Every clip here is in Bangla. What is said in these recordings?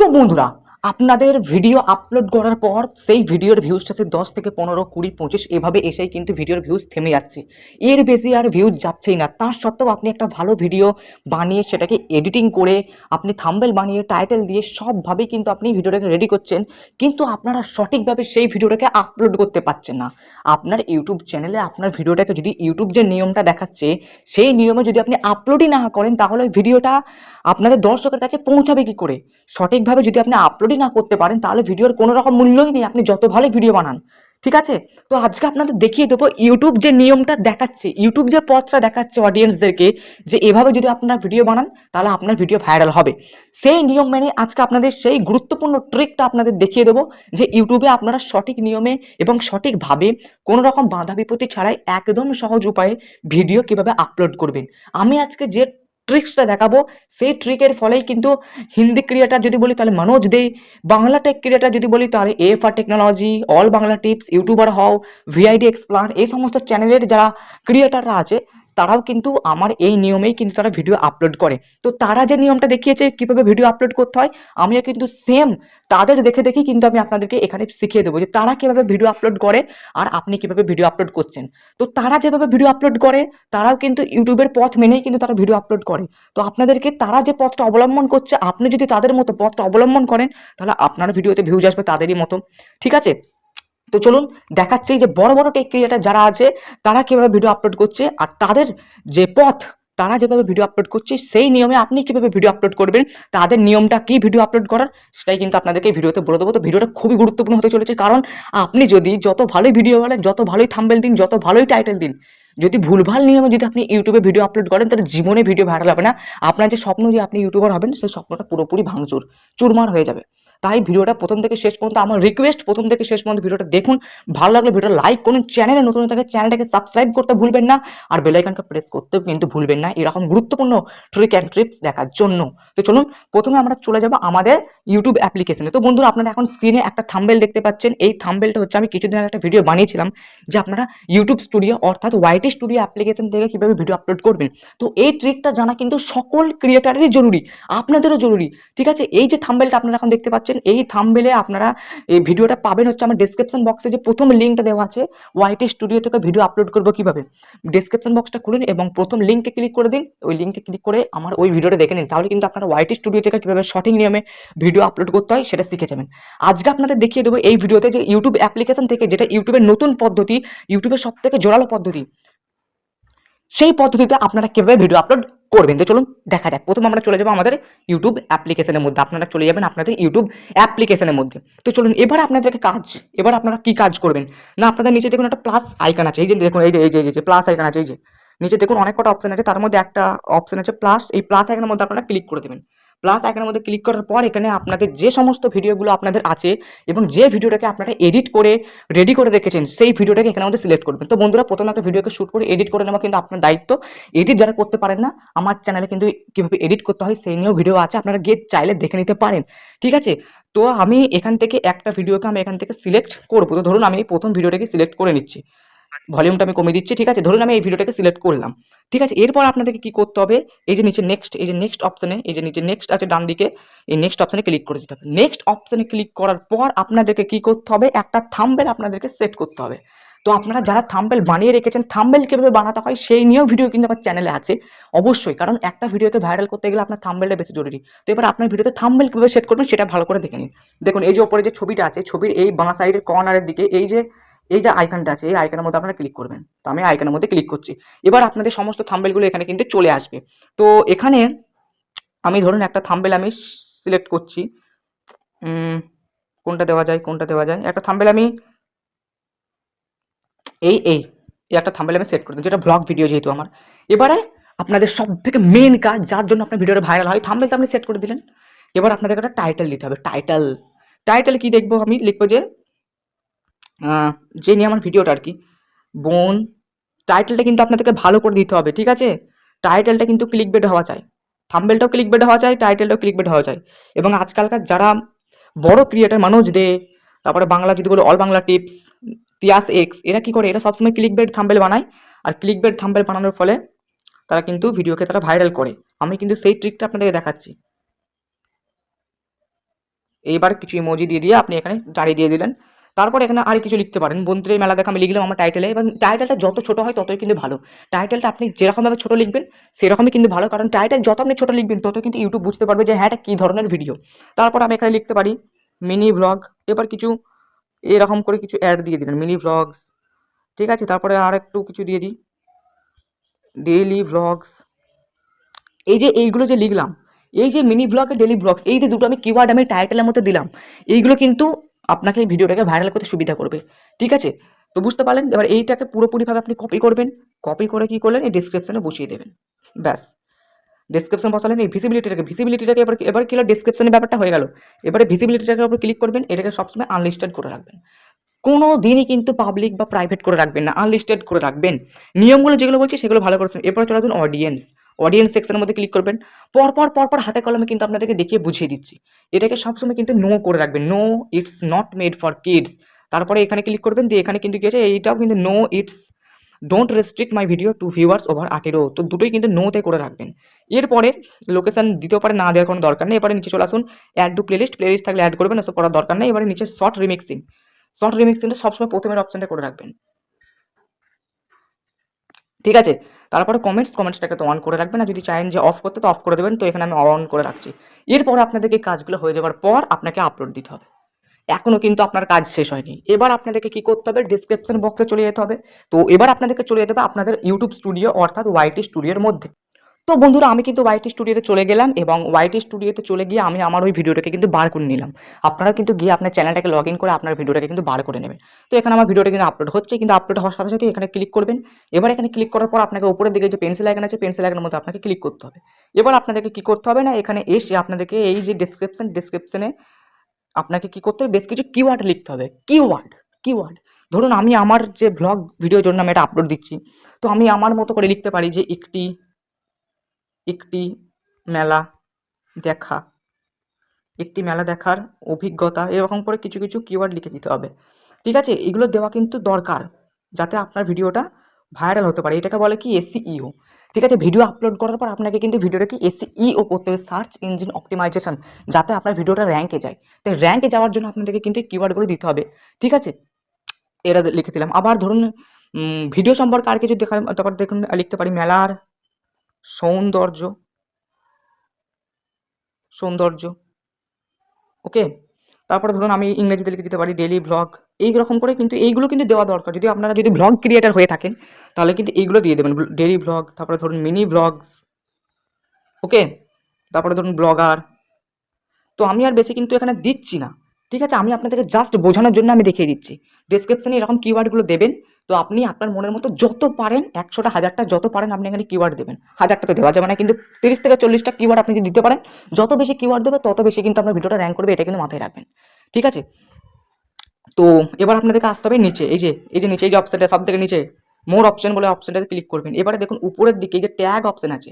তো বন্ধুরা, আপনাদের ভিডিও আপলোড করার পর সেই ভিডিওর ভিউজটা সে 10 থেকে 15, 20, 25 এভাবে এসেই কিন্তু ভিডিওর ভিউজ থেমে যাচ্ছে। এর বেশি আর ভিউজ যাচ্ছেই না। তার সত্ত্বেও আপনি একটা ভালো ভিডিও বানিয়ে সেটাকে এডিটিং করে আপনি থাম্বনেল বানিয়ে টাইটেল দিয়ে সবভাবেই কিন্তু আপনি ভিডিওটাকে রেডি করছেন, কিন্তু আপনারা সঠিকভাবে সেই ভিডিওটাকে আপলোড করতে পারছেন না। আপনার ইউটিউব চ্যানেলে আপনার ভিডিওটাকে যদি ইউটিউব যে নিয়মটা দেখাচ্ছে সেই নিয়মে যদি আপনি আপলোডই না করেন, তাহলে ভিডিওটা আপনাদের দর্শকের কাছে পৌঁছাবে কি করে? সঠিকভাবে যদি আপনি আপলোডই না করতে পারেন, তাহলে ভিডিওর কোনো রকম মূল্যই নেই, আপনি যত ভালো ভিডিও বানান। ঠিক আছে? তো আজকে আপনাদের দেখিয়ে দেবো ইউটিউব যে নিয়মটা দেখাচ্ছে, ইউটিউব যে পথটা দেখাচ্ছে অডিয়েন্সদেরকে, যে এভাবে যদি আপনারা ভিডিও বানান তাহলে আপনার ভিডিও ভাইরাল হবে। সেই নিয়ম মেনে আজকে আপনাদের সেই গুরুত্বপূর্ণ ট্রিকটা আপনাদের দেখিয়ে দেবো, যে ইউটিউবে আপনারা সঠিক নিয়মে এবং সঠিকভাবে কোনো রকম বাধা বিপত্তি ছাড়াই একদম সহজ উপায়ে ভিডিও কিভাবে আপলোড করবেন। আমি আজকে যে ট্রিক্সটা দেখাবো, সেই ট্রিকের ফলেই কিন্তু হিন্দি ক্রিয়েটার যদি বলি তাহলে মনোজ দে, বাংলা টেক ক্রিয়েটার যদি বলি তাহলে FR technology, all Bangla tips, YouTuber হও, ভিআইডি এক্সপ্লান, এই সমস্ত চ্যানেলের যারা ক্রিয়েটাররা আছে তারাও কিন্তু আমার এই নিয়মেই কিন্তু তারা ভিডিও আপলোড করে। তো তারা যে নিয়মটা দেখিয়েছে কীভাবে ভিডিও আপলোড করতে হয়, আমিও কিন্তু সেম তাদের দেখে দেখেই কিন্তু আমি আপনাদেরকে এখানে শিখিয়ে দেবো যে তারা কীভাবে ভিডিও আপলোড করে আর আপনি কীভাবে ভিডিও আপলোড করছেন। তো তারা যেভাবে ভিডিও আপলোড করে তারাও কিন্তু ইউটিউবের পথ মেনেই কিন্তু তারা ভিডিও আপলোড করে। তো আপনাদেরকে তারা যে পথটা অবলম্বন করছে, আপনি যদি তাদের মতো পথটা অবলম্বন করেন তাহলে আপনার ভিডিওতে ভিউজ আসবে তাদেরই মতো। ঠিক আছে? তো চলুন দেখাচ্ছি যে বড় বড় টেক ক্রিয়েটার যারা আছে তারা কিভাবে ভিডিও আপলোড করছে, আর তাদের যে পথ, তারা যেভাবে ভিডিও আপলোড করছে সেই নিয়মে আপনি কিভাবে ভিডিও আপলোড করবেন, তাদের নিয়মটা কি ভিডিও আপলোড করার, সেটাই কিন্তু আপনাদেরকে ভিডিওতে বলে দেবো। তো ভিডিওটা খুবই গুরুত্বপূর্ণ হতে চলেছে, কারণ আপনি যদি যত ভালোই ভিডিও বলেন, যত ভালোই থাম্বনেল দিন, যত ভালোই টাইটেল দিন, যদি ভুলভাল নিয়মে যদি আপনি ইউটিউবে ভিডিও আপলোড করেন তাহলে জীবনে ভিডিও ভাইরাল হবে না। আপনার যে স্বপ্ন যে আপনি ইউটিউবার হবেন, সেই স্বপ্নটা পুরোপুরি ভাঙচুর, চুরমার হয়ে যাবে। তাই ভিডিওটা প্রথম থেকে শেষ পর্যন্ত আমার রিকোয়েস্ট, প্রথম থেকে শেষ পর্যন্ত ভিডিওটা দেখুন। ভালো লাগলে ভিডিওটা লাইক করুন, চ্যানেলে নতুন থাকে চ্যানেলটাকে সাবস্ক্রাইব করতে ভুলবেন না, আর বেল আইকনটা প্রেস করতেও কিন্তু ভুলবেন না এরকম গুরুত্বপূর্ণ ট্রিক অ্যান্ড ট্রিপস দেখার জন্য। তো চলুন প্রথমে আমরা চলে যাব আমাদের ইউটিউব অ্যাপ্লিকেশনে। তো বন্ধুরা, আপনারা এখন স্ক্রিনে একটা থাম্বনেল দেখতে পাচ্ছেন। এই থাম্বনেলটা হচ্ছে আমি কিছুদিন আগে একটা ভিডিও বানিয়েছিলাম যে আপনারা ইউটিউব স্টুডিও অর্থাৎ ওয়াইটি স্টুডিও অ্যাপ্লিকেশন থেকে কীভাবে ভিডিও আপলোড করবেন। তো এই ট্রিকটা জানা কিন্তু সকল ক্রিয়েটারেরই জরুরি, আপনাদেরও জরুরি। ঠিক আছে? এই যে থাম্বনেলটা আপনারা এখন দেখতে পাচ্ছেন, এই থাম্বনেলে আপনারা এই ভিডিওটা পাবেন হচ্ছে আমার ডেসক্রিপশন বক্সে যে প্রথম লিঙ্কটা দেওয়া আছে, ওয়াইটি স্টুডিও থেকে ভিডিও আপলোড করবো কীভাবে। ডেসক্রিপশন বক্সটা খুলুন এবং প্রথম লিঙ্কে ক্লিক করে দিন। ওই লিঙ্কে ক্লিক করে আমার ওই ভিডিওটা দেখে নিন, তাহলে কিন্তু আপনারা ওয়াইটি স্টুডিও থেকে কীভাবে সঠিক নিয়মে ভিডিও আপলোড করতে হয় সেটা শিখে যাবেন। আজকে আপনাদের দেখিয়ে দেবো এই ভিডিওতে যে ইউটিউব অ্যাপ্লিকেশন থেকে, যেটা ইউটিউবের নতুন পদ্ধতি, ইউটিউবের সব থেকে জোরালো পদ্ধতি, সেই পদ্ধতিতে আপনারা কিভাবে ভিডিও আপলোড করবেন। তো চলুন দেখা যাক। প্রথমে আমরা চলে যাবো আমাদের ইউটিউব অ্যাপ্লিকেশনের মধ্যে, আপনারা চলে যাবেন আপনাদের ইউটিউব অ্যাপ্লিকেশনের মধ্যে। তো চলুন এবার আপনাদেরকে এবার আপনারা কি কাজ করবেন না, আপনাদের নিচে দেখুন একটা প্লাস আইকন আছে, এই যে দেখুন, এই যে প্লাস আইকন আছে, এই যে নিচে দেখুন অনেক কটা অপশন আছে, তার মধ্যে একটা অপশন আছে প্লাস। এই প্লাস আইকনের মধ্যে আপনারা ক্লিক করে দেবেন। প্লাস আইকনের মধ্যে ক্লিক করার পর এখানে আপনাদের যে সমস্ত ভিডিওগুলো আপনাদের আছে এবং যে ভিডিওটাকে আপনারা এডিট করে রেডি করে রেখেছেন, সেই ভিডিওটাকে এখানে মধ্যে সিলেক্ট করবেন। তো বন্ধুরা, প্রথমে একটা ভিডিওকে শুট করে এডিট করে নেওয়া কিন্তু আপনার দায়িত্ব। এডিট যারা করতে পারেন না, আমার চ্যানেলে কিন্তু কীভাবে এডিট করতে হয় সেই নিয়েও ভিডিও আছে, আপনারা গিয়ে চাইলে দেখে নিতে পারেন। ঠিক আছে? তো আমি এখান থেকে একটা ভিডিওকে আমি এখান থেকে সিলেক্ট করবো। তো ধরুন আমি এই প্রথম ভিডিওটাকে সিলেক্ট করে নিচ্ছি, ভলিউমটা আমি কমিয়ে দিচ্ছি। ঠিক আছে? ধরুন আমি এই ভিডিওটাকে সিলেক্ট করলাম। ঠিক আছে? এরপর আপনাদেরকে কি করতে হবে, এই যে নিচে নেক্সট, এই যে নেক্সট অপশনে, এই যে নিচে নেক্সট আছে ডান দিকে, এই নেক্সট অপশনে ক্লিক করে দিতে হবে। নেক্সট অপশনে ক্লিক করার পর আপনাদেরকে কি করতে হবে, একটা থাম্বনেল আপনাদেরকে সেট করতে হবে। তো আপনারা যারা থাম্বনেল বানিয়ে রেখেছেন, থাম্বনেল কিভাবে বানাতে হয় সেই নিয়েও ভিডিও কিন্তু আমার চ্যানেলে আছে অবশ্যই, কারণ একটা ভিডিওকে ভাইরাল করতে গেলে আপনার থাম্বনেলটা বেশি জরুরি। তো এবার আপনার ভিডিওতে থাম্বনেল কিভাবে সেট করবেন সেটা ভালো করে দেখে নিন। দেখুন এই যে ওপরে যে ছবিটা আছে, ছবির এই বাঁ সাইডের কর্নারের দিকে এই যে আইকনটা আছে, এই আইকনের মধ্যে আপনারা ক্লিক করবেন। তো আমি আইকনের মধ্যে ক্লিক করছি। এবার আপনাদের সমস্ত থাম্বনেলগুলো এখানে কিন্তু চলে আসবে। তো এখানে আমি ধরুন একটা থাম্বনেল আমি সিলেক্ট করছি, কোনটা দেওয়া যায়, একটা থাম্বনেল আমি এই একটা থাম্বনেল আমি সেট করে দিই, যেটা ব্লগ ভিডিও যেহেতু আমার। এবারে আপনাদের সব থেকে মেন কাজ, যার জন্য আপনার ভিডিওটা ভাইরাল হয়, থাম্বনেল তো আপনি সেট করে দিলেন। এবার আপনাদের একটা টাইটেল দিতে হবে। টাইটেল কি দেখবো, আমি লিখবো যে নিয়ে আমার ভিডিওটা আর কি, বোন। টাইটেলটা কিন্তু আপনাদেরকে ভালো করে দিতে হবে। ঠিক আছে? টাইটেলটা কিন্তু ক্লিকবেট হওয়া চাই, থাম্বনেলটাও ক্লিকবেট হওয়া চাই, টাইটেলটাও ক্লিকবেট হওয়া চাই। এবং আজকালকার যারা বড় ক্রিয়েটার, মনোজ দে, তারপরে বাংলা যদি বলো all Bangla tips, Tiyas x, এরা কি করে, এরা সবসময় ক্লিকবেট থাম্বনেল বানায়। আর ক্লিকবেট থাম্বনেল বানানোর ফলে তারা কিন্তু ভিডিওকে তারা ভাইরাল করে। আমি কিন্তু সেই ট্রিকটা আপনাদেরকে দেখাচ্ছি। এইবার কিছু ইমোজি দিয়ে আপনি এখানে দাঁড়িয়ে দিয়ে দিলেন। তারপর এখানে আর কিছু লিখতে পারেন, বন্ধুদের মেলা দেখা আমি লিখলাম আমার টাইটেলে, এবং টাইটেলটা যত ছোট হয় ততই কিন্তু ভালো। টাইটেলটা আপনি যেরকমভাবে ছোট লিখবেন সেরকমই কিন্তু ভালো, কারণ টাইটেল যত আপনি ছোট লিখবেন তত কিন্তু ইউটিউব বুঝতে পারবে যে হ্যাঁ এটা কী ধরনের ভিডিও। তারপর আমি এখানে লিখতে পারি মিনি ভ্লগ, এবার কিছু এরকম করে কিছু অ্যাড দিয়ে দিলেন মিনি ভ্লগস, ঠিক আছে। তারপরে আর একটু কিছু দিয়ে দিই ডেইলি ভ্লগস। এই যে এইগুলো যে লিখলাম, এই যে মিনি ব্লগ ডেলি ব্লগস, এই যে দুটো আমি কিওয়ার্ড আমি টাইটেলের মধ্যে দিলাম, এইগুলো কিন্তু আপনাকে এই ভিডিওটাকে ভাইরাল করতে সুবিধা করবে, ঠিক আছে। তো বুঝতে পারলেন, এবার এইটাকে পুরোপুরিভাবে আপনি কপি করবেন, কপি করে কী করলেন এই ডিসক্রিপশনে বসিয়ে দেবেন, ব্যাস। ডেসক্রিপশন বসালেন, এই ভিসিবিলিটিটাকে এবার এবার কি হলো, ডেসক্রিপশনের ব্যাপারটা হয়ে গেল। এবারে ভিসিবিলিটিটাকে উপর ক্লিক করবেন, এটাকে সবসময় আনলিস্টেড করে রাখবেন, কোনো দিনই কিন্তু পাবলিক বা প্রাইভেট করে রাখবেন না, আনলিস্টেড করে রাখবেন। নিয়মগুলো যেগুলো বলছি সেগুলো ভালো করে শুনুন। এরপর চলে আসুন অডিয়েন্স, অডিয়েন্স সেকশনের মধ্যে ক্লিক করবেন। পরপর হাতে কলমে কিন্তু আপনাদেরকে দেখিয়ে বুঝিয়ে দিচ্ছি, এটাকে সবসময় কিন্তু নো করে রাখবেন, no it's not made for kids. তারপরে এখানে ক্লিক করবেন, দিয়ে এখানে কিন্তু কি আছে, এইটাও কিন্তু no it's don't restrict my video to viewers over 18, তো দুটোই কিন্তু নোতে করে রাখবেন। এরপরে লোকেশন দিতেও পারে, না দেওয়ার কোনো দরকার নেই। এবারে নিচে চলে আসুন, অ্যাড টু প্লেলিস্ট, প্লেলিস্ট থাকলে অ্যাড করবেন, ওসব করার দরকার নেই। এবারে নিচে শর্ট রিমিক্সিং, শর্ট রিমিক্সিংটা সবসময় প্রথমের অপশানটা করে রাখবেন, ঠিক আছে। তারপরে কমেন্টসটাকে তো অন করে রাখবেন, আর যদি চাইেন যে অফ করতে তো অফ করে দেবেন, তো এখানে আমি অন করে রাখছি। এরপর আপনাদেরকে কাজগুলো হয়ে যাওয়ার পর আপনাকে আপলোড দিতে হবে, এখনও কিন্তু আপনার কাজ শেষ হয়নি। এবার আপনাদেরকে কি করতে হবে, ডিসক্রিপশন বক্সে চলে যেতে হবে। তো এবার আপনাদেরকে চলে যেতে হবে আপনাদের ইউটিউব স্টুডিও অর্থাৎ ওয়াইটি স্টুডিওর মধ্যে। তো বন্ধুরা আমি কিন্তু ওয়াইটি স্টুডিওতে চলে গেলাম, এবং ওয়াইটি স্টুডিওতে চলে গিয়ে আমি আমার ওই ভিডিওটাকে কিন্তু বার করে নিলাম। আপনারা কিন্তু গিয়ে আপনার চ্যানেলটাকে লগ ইন করে আপনার ভিডিওটাকে কিন্তু বার করে নেবেন। তো এখানে আমার ভিডিওটা কিন্তু আপলোড হচ্ছে, কিন্তু আপলোড হওয়ার সাথে সাথে এখানে ক্লিক করবেন। এবার এখানে ক্লিক করার পর আপনাকে উপরের দিকে যে পেন্সিল আইকন আছে, পেন্সিল আইকনের মধ্যে আপনাকে ক্লিক করতে হবে। এবার আপনাদেরকে কি করতে হবে না, এখানে এসে আপনাদেরকে এই যে ডেসক্রিপশনে আপনাকে কি করতে হবে, বেশ কিছু কিওয়ার্ড লিখতে হবে। কিওয়ার্ড ধরুন আমি আমার যে ব্লগ ভিডিওর জন্য আমি এটা আপলোড দিচ্ছি, তো আমি আমার মতো করে লিখতে পারি যে একটি মেলা দেখা, একটি মেলা দেখার অভিজ্ঞতা, এরকম করে কিছু কিছু কিওয়ার্ড লিখে দিতে হবে, ঠিক আছে। এগুলো দেওয়া কিন্তু দরকার, যাতে আপনার ভিডিওটা ভাইরাল হতে পারে। এটাকে বলে কি এসইও, ঠিক আছে। ভিডিও আপলোড করার পর আপনাকে কিন্তু ভিডিওটা কি এসইও করতে হবে, সার্চ ইঞ্জিন অপটিমাইজেশন, যাতে আপনার ভিডিওটা র্যাঙ্কে যায়। তাই র্যাঙ্কে যাওয়ার জন্য আপনাদেরকে কিন্তু কিওয়ার্ডগুলো দিতে হবে, ঠিক আছে। এরা লিখে দিলাম। আবার ধরুন ভিডিও সম্পর্কে আর কিছু দেখা, তারপর দেখুন লিখতে পারি মেলার সৌন্দর্য, সৌন্দর্য, ওকে। তারপরে ধরুন আমি ইংরেজিতে লিখে দিতে পারি ডেইলি ভ্লগ, এই রকম করে কিন্তু এইগুলো কিন্তু দেওয়া দরকার। যদি আপনারা যদি ভ্লগ ক্রিয়েটার হয়ে থাকেন তাহলে কিন্তু এইগুলো দিয়ে দেবেন, ডেইলি ভ্লগ, তারপরে ধরুন মিনি ভ্লগস, ওকে। তারপরে ধরুন ব্লগার। তো আমি আর বেশি কিন্তু এখানে দিচ্ছি না, ঠিক আছে। আমি আপনাদেরকে জাস্ট বোঝানোর জন্য আমি দেখিয়ে দিচ্ছি। ডেসক্রিপশনে এরকম কিওয়ার্ডগুলো দেবেন। তো আপনি আপনার মনের মতো যত পারেন 100টা 1000টা যত পারেন আপনি এখানে কিওয়ার্ড দেবেন। 1000টা তো দেওয়া যাবে না, কিন্তু 30 থেকে 40টা কিওয়ার্ড আপনি যদি দিতে পারেন, যত বেশি কিওয়ার্ড দেবে তত বেশি কিন্তু আপনার ভিডিওটা র্যাঙ্ক করবে, এটা কিন্তু মাথায় রাখবেন, ঠিক আছে। তো এবার আপনাদেরকে আসতে হবে নিচে, এই যে নিচে এই যে অপশানটা সব থেকে নিচে মোর অপশন বলে অপশানটাতে ক্লিক করবেন। এবারে দেখুন উপরের দিকে এই যে ট্যাগ অপশান আছে,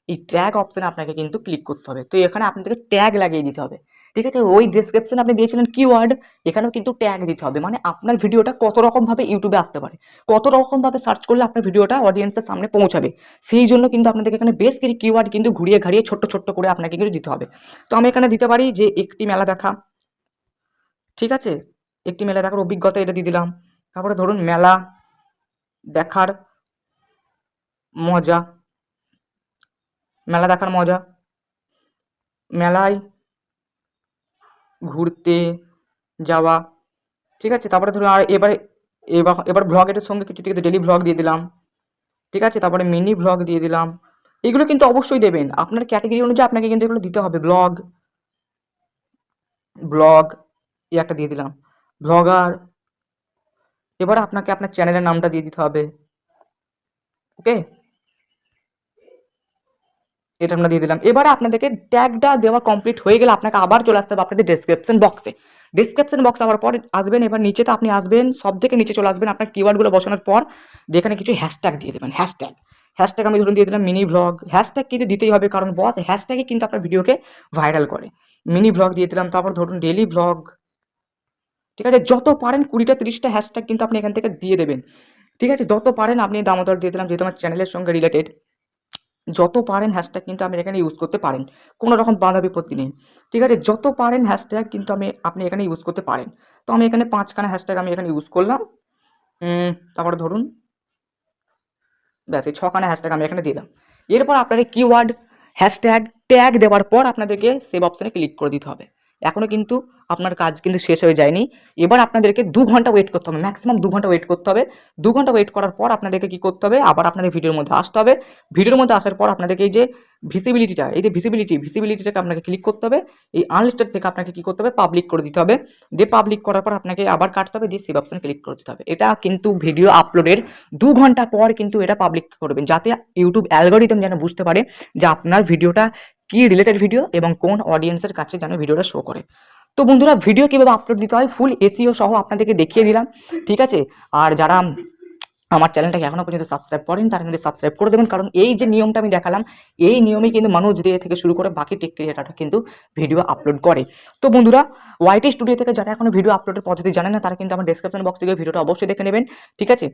এই ট্যাগ অপশানে আপনাকে কিন্তু ক্লিক করতে হবে। তো এখানে আপনাদেরকে ট্যাগ লাগিয়ে দিতে হবে, ঠিক আছে। ওই ডেসক্রিপশনে আপনি দিয়েছিলেন কিওয়ার্ড, এখানেও কিন্তু ট্যাগ দিতে হবে, মানে আপনার ভিডিওটা কত রকমভাবে ইউটিউবে আসতে পারে, কত রকমভাবে সার্চ করলে আপনার ভিডিওটা অডিয়েন্সের সামনে পৌঁছাবে, সেই জন্য কিন্তু আপনাদেরকে এখানে বেশ কিছু কিওয়ার্ড কিন্তু ঘুরিয়ে ঘাড়িয়ে ছোট্ট ছোট্ট করে আপনাকে কিন্তু দিতে হবে। তো আমি এখানে দিতে পারি যে একটি মেলা দেখা, ঠিক আছে। একটি মেলা দেখার অভিজ্ঞতা এটা দিয়ে দিলাম। তারপরে ধরুন মেলা দেখার মজা, মেলা দেখার মজা, মেলায় ঘুরতে যাওয়া, ঠিক আছে। তারপরে ধরুন আর এবার ভ্লগ এটার সঙ্গে কিছু থেকে ডেলি ভ্লগ দিয়ে দিলাম, ঠিক আছে। তারপরে মিনি ভ্লগ দিয়ে দিলাম। এগুলো কিন্তু অবশ্যই দেবেন, আপনার ক্যাটাগরি অনুযায়ী আপনাকে কিন্তু এগুলো দিতে হবে। ব্লগ ব্লগ এই একটা দিয়ে দিলাম, ব্লগার। এবার আপনাকে আপনার চ্যানেলের নামটা দিয়ে দিতে হবে, ওকে। এটা আমরা দিয়ে দিলাম। এবারে আপনাদেরকে ট্যাগটা দেওয়া কমপ্লিট হয়ে গেলে আপনাকে আবার চলে আসতে হবে আপনাদের ডেসক্রিপশন বক্সে। ডেসক্রিপশন বক্স আবার পর আসবেন, এবার নিচে তো আপনি আসবেন, সব থেকে নিচে চলে আসবেন আপনার কিওয়ার্ডগুলো বসানোর পর, যেখানে কিছু হ্যাশট্যাগ দিয়ে দেবেন। হ্যাশট্যাগ আমি ধরুন দিয়ে দিলাম মিনি ভ্লগ। হ্যাশট্যাগ কিন্তু দিতেই হবে, কারণ বস হ্যাশট্যাগে কিন্তু আপনার ভিডিওকে ভাইরাল করে। মিনি ভ্লগ দিয়ে দিলাম, তারপর ধরুন ডেলি ভ্লগ, ঠিক আছে। যত পারেন 20টা 30টা হ্যাশট্যাগ কিন্তু আপনি এখান থেকে দিয়ে দেবেন, ঠিক আছে। যত পারেন আপনি দামোদর দিয়ে দিলাম, যেহেতু আমার চ্যানেলের সঙ্গে রিলেটেড, যত পারেন হ্যাশট্যাগ কিন্তু আপনি এখানে ইউজ করতে পারেন, কোনো রকম বাধা বিপত্তি নেই। ঠিক আছে, যত পারেন হ্যাশট্যাগ কিন্তু আপনি এখানে ইউজ করতে পারেন। তো আমি এখানে 5খানা হ্যাশট্যাগ আমি এখানে ইউজ করলাম। তারপরে ধরুন ব্যাস এই 6খানা হ্যাশট্যাগ আমি এখানে দিলাম। এরপর আপনাদের কিওয়ার্ড হ্যাশট্যাগ ট্যাগ দেওয়ার পর আপনাদেরকে সেভ অপশানে ক্লিক করে দিতে হবে। এখনও কিন্তু আপনার কাজ কিন্তু শেষ হয়ে যায়নি। এবার আপনাদেরকে 2 ঘন্টা ওয়েট করতে হবে, ম্যাক্সিমাম 2 ঘন্টা ওয়েট করতে হবে। 2 ঘন্টা ওয়েট করার পর আপনাদেরকে কী করতে হবে, আবার আপনাদের ভিডিওর মধ্যে আসতে হবে। ভিডিওর মধ্যে আসার পর আপনাদেরকে এই যে ভিসিবিলিটিটাকে আপনাকে ক্লিক করতে হবে। এই আনলিস্টেড থেকে আপনাকে কী করতে হবে, পাবলিক করে দিতে হবে। দিয়ে পাবলিক করার পর আপনাকে আবার কাটতে হবে, দিয়ে সেভ অপশানে ক্লিক করে দিতে হবে। এটা কিন্তু ভিডিও আপলোডের 2 ঘন্টা পর কিন্তু এটা পাবলিক করবেন, যাতে ইউটিউব অ্যালগরিদম যেন বুঝতে পারে যে আপনার ভিডিওটা কি রিলেটেড ভিডিও এবং কোন অডিয়েন্সের কাছে যেন ভিডিওটা শো করে। তো বন্ধুরা, ভিডিও কীভাবে আপলোড দিতে হয় ফুল এসইও সহ আপনাদেরকে দেখিয়ে দিলাম। ঠিক আছে, আর যারা আমার চ্যানেলটাকে এখনও পর্যন্ত সাবস্ক্রাইব করেন তারা কিন্তু সাবস্ক্রাইব করে দেবেন, কারণ এই যে নিয়মটা আমি দেখালাম এই নিয়মেই কিন্তু মানুষ দিয়ে থেকে শুরু করে বাকি টেক ক্রিয়েটাররা কিন্তু ভিডিও আপলোড করে। তো বন্ধুরা, ওয়াইটি স্টুডিও থেকে যারা এখনো ভিডিও আপলোডের পদ্ধতি জানেন না তারা কিন্তু আমার ডেসক্রিপশন বক্স থেকে ভিডিওটা অবশ্যই দেখে নেবেন। ঠিক আছে,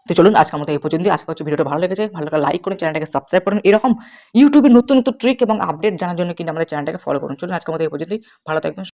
তো চলুন আজকের মতো এই পর্যন্তই। আশা করছি ভিডিওটা ভালো লেগেছে। ভালো লাগলে লাইক করুন, চ্যানেলটাকে সাবস্ক্রাইব করুন। এরকম ইউটিউবের নতুন নতুন ট্রিক এবং আপডেট জানার জন্য কিন্তু আমাদের চ্যানেলটাকে ফলো করুন। চলুন আজকের মতো এই পর্যন্তই, ভালো থাকবেন।